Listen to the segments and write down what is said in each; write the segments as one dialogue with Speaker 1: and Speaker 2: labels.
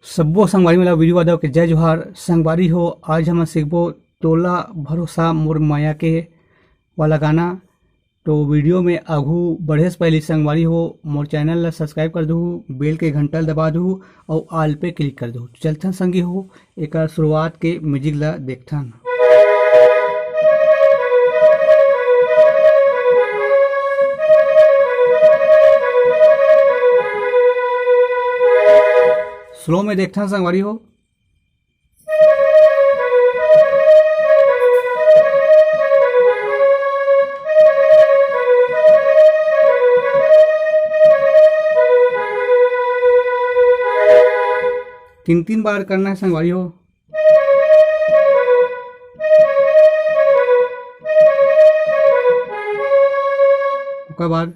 Speaker 1: सब्बो संगवारी मला वीडियो आदाव के जय जोहार संगवारी हो। आज हम सीखबो तोला भरोसा मोर माया के वाला गाना। तो वीडियो में आघू बढ़े से पहले संगवारी हो मोर चैनल ला सब्सक्राइब कर दू, बेल के घंटा दबा दू और आल पे क्लिक कर दू। चलथन संगी हो एक शुरुआत के म्यूजिक ला देखथन। स्लो में देखथन संगवारी हो। तीन बार करना है संगवारी हो। उसके बाद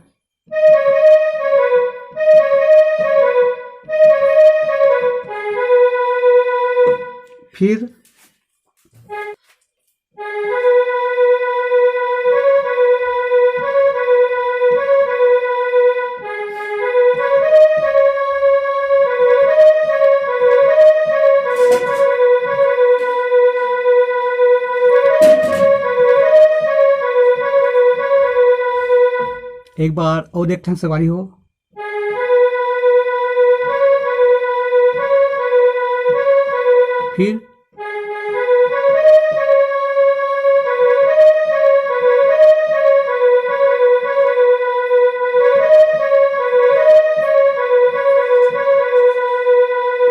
Speaker 1: फिर एक बार और देखते हैं सवारी हो। फिर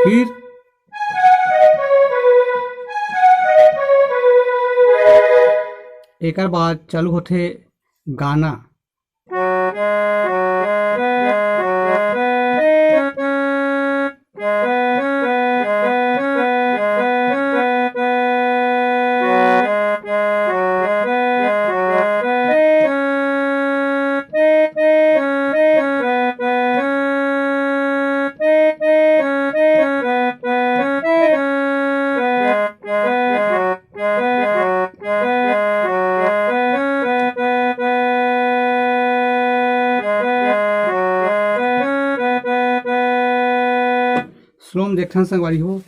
Speaker 1: फिर एक बाद चालू होते गाना। स्लो में देखना संगवारी हो।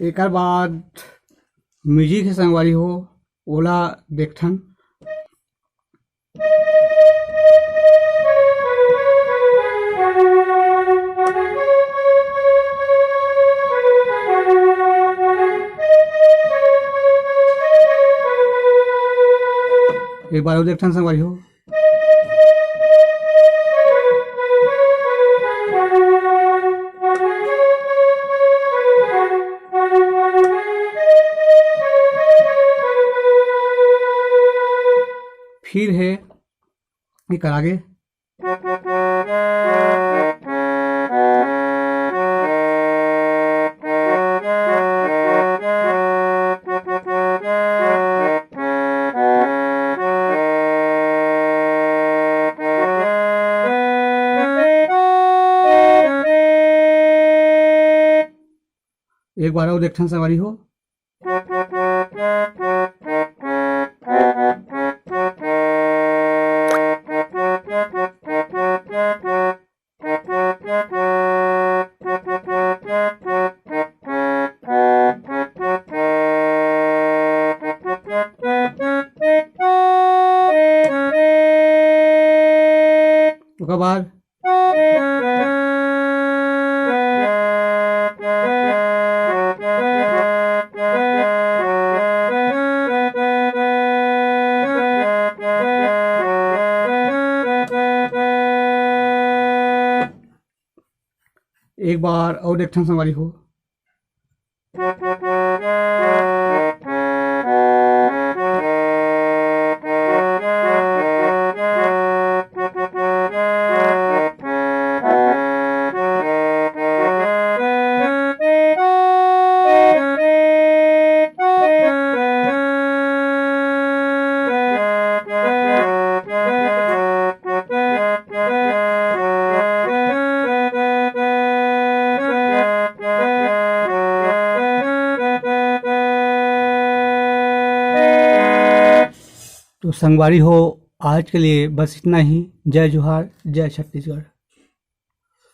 Speaker 1: एक बाद म्यूजिक है संगवारी हो ओला देखथन। एक बार और देखथन संगवारी हो। फिर है एक आगे। एक बार और देखथन सवारी हो। उसके बाद एक बार और देखते हैं सवारी हो। तो संगवारी हो, आज के लिए बस इतना ही। जय जोहार, जय छत्तीसगढ़।